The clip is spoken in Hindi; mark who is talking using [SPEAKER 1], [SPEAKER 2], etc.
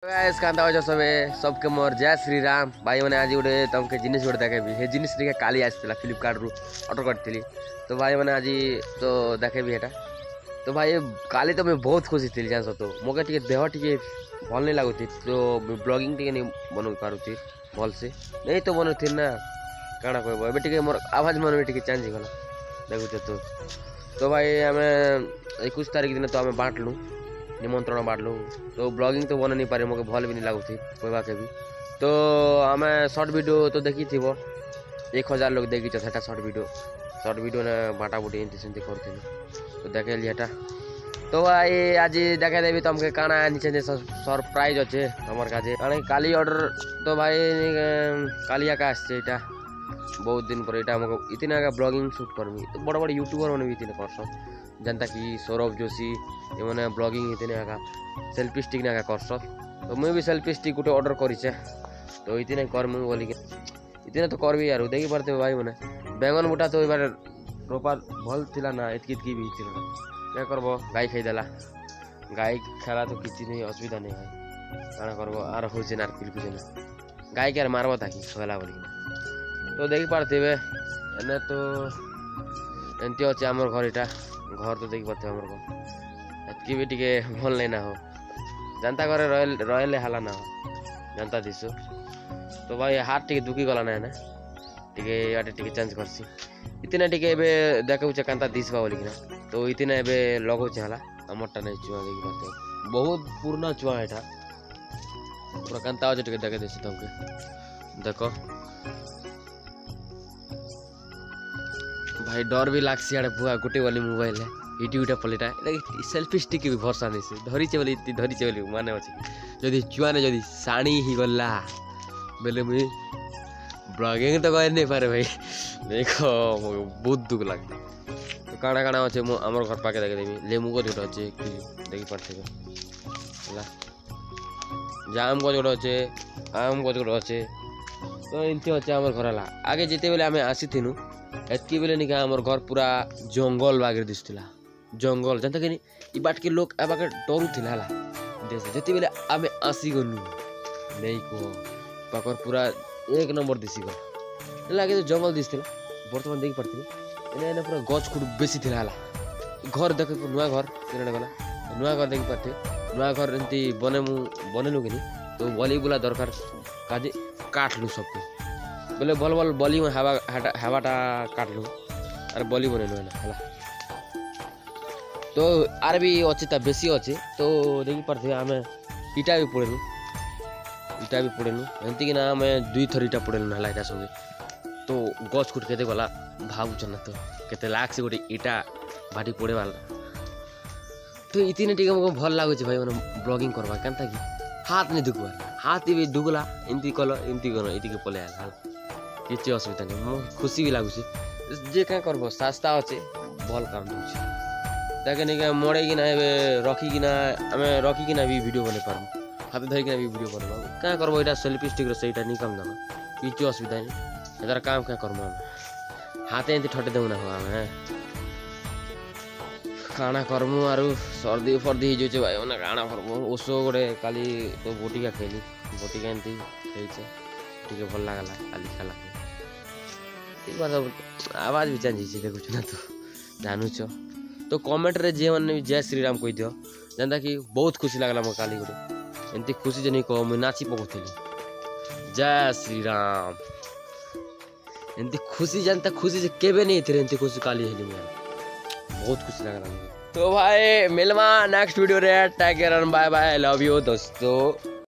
[SPEAKER 1] गाइस कांता हो सबे सबके मोर जय श्री राम भाई मैंने आज गोटे तुमके जिनिस गोटे देखेबी हे जिनिस टिके काली आसला फ्लिपकार्ट रु ऑर्डर करथिली तो भाई मैंने आज तो देखेबी हेटा तो भाई काली तो मैं बहुत खुशी थी जान तो मोके टिके देह टिके भल नहीं लागुथि तो ब्लॉगिंग टिके नहीं बन पारुथि भल से नहीं तो बनउथि ना काଣା कहबो एबे टिके मोर आवाज मन में टिके चेंज गला देखुछ तो भाई हमें 21 तारीख दिन तो हमें बांटलु निमंत्रण बांटलु तो ब्लॉगिंग तो बन नहीं पारे मोके भल भी नहीं लागुथि कहबा के भी तो हमें शॉर्ट वीडियो तो देखी थी 1000 लोग देखी सेटा शॉर्ट वीडियो ने बाटा बुटी एंती सेंती करथिलु तो देखे लियाटा तो भाई आज देखे देवी तुमके काना नीचे सरप्राइज अच्छे हमार काजे काली ऑर्डर तो भाई कालिया का आछे एटा बहुत दिन पर एटा हमको इतना का ब्लॉगिंग शूट करमी तो बड़ बड़ यूट्यूबर मैंने भी इतने करसन जनता की सौरभ जोशी ये मैंने ब्लॉगिंग इतने का सेल्फी स्टिक ना करसन तो मुझे भी सेल्फी स्टिक गोटे ऑर्डर करिचे तो इतने करमु बोली इतने तो करबी यार देखी पारते भाई मैंने बैंगन बुटा तो एबार रोपा भल थिला ना इतकी भी थिला क्या करबो गाय खाईदेला गाय खेला तो किसी नहीं असुविधा नहीं है काना करबो आर होजे ना बिल्कुल ना गाय के मारबो ताकि खेला बोली तो देखी पारते एने तो एमती अच्छे आम घर यहाँ घर तो देखी पारते आम घर एतकी भी टिके भल नहीं ना हो जनता घर रहे हाला ना हो जनता दिशु तो भाई हाथ टिके दुखी गला ना है टिके याटे टिके चेंज करसी इतना टिके एबे देखौचे कांता दिसबा बोलिकिना तो इतना एबे लगौचे हाला हमरटा नहीं चुआ देखी पारते बहुत पुराना चुआ एटा पूरा कांता हो टिके देखे देसी तुमके देखो भाई डर भी लागसी आड़े बुआ गोटे वाली मोबाइल है यूट्यूब पलेटा सेल्फी स्टिक भी भरसा नहीं से धरीचे बोली माने अच्छे जदि चुआने जदि साणी ही गला बेले मुझे ब्लॉगिंग तो कर नहीं पारे भाई देखो बहुत दुख लगता तो काଣା काଣା अच्छे आमर घर पाके देखे देवी लेमु गज गोटे अच्छे देखी पार्थे जाम गज गोटे अच्छे आम गज गोटे अच्छे तो एमती अच्छे आम घर है आगे जिते बेले आम आसी थिनु एतकी बेले निका आमर घर पूरा जंगल बागे दिसुला जंगल जानता कि ई बाट के लोग आबाके डरू थिला हला देश जति बेले आमे आसी गनु नहीं को पाकर पूरा एक नंबर दिसी गला लागे तो जंगल दिसथिला वर्तमान देखि पड़थि एने पूरा गछ खुड बेसी थिला हला घर देखे नुआ घर केने गला नुआ घर देखि पड़थि नुआ घर एंती बनेलु कि तो बली बुला दरकार काजे काटलु सबको बोले भल भल बली में हवाटा काटलु अरे बली बनैलु है तो आर भी अच्छे ता बेसी अच्छे तो देखी पार्थे आम इटा भी पड़ेलु एमती कि ना आम 2 थर इटा पड़ेलु ना इटा संगे तो गछ खुट केते गला भावुछ ना तो केते लाख से गोटे इटा भाटी पड़े वाला तो इतने टिके हमको भल लागुछ भाई माने ब्लॉगिंग करबा कांता कि हाथ नहीं दुखबा हाथ भी दुखला एमती कल एमती गनो इति के पले आला किसी असुविधा नहीं मो खुशी भी लगुच जे क्या करब सस्ता अच्छे भल काम दूसरे ताकि नहीं मड़े कि रखिकिना आम रखिकिना भी वीडियो बन पार्म हाथ धरिकिना भी वीडियो बनवा क्या करब यहाँ सेल्फी स्टिक रहा नहीं काम दाम किसी असुविधा नहीं यार काम क्या करम हाथ एमती ठटे देना हो आम खाना करमु आर सर्दी फर्दी हो जाए भाई मैंने काଣା करमु ओष गोटे काली तो बोटिका खेली बोटिका एमती खेचे टे भल लगला काली खेला आवाज भी चेंज देखुच ना तो जानूच तो कमेंट रे जे मैंने जय श्री राम कही दियो जनता कि बहुत खुशी लगला मो काली गोटे एमती खुशी जे नहीं कह मुझे नाची पकौली जय श्री राम एमती खुशी जनता खुशी जे केबे नहीं थे एमती खुशी काली हेली मुझे बहुत खुशी लगला मुझे तो भाई मिलवा नेक्स्ट वीडियो रे take care bye bye love you दोस्तों।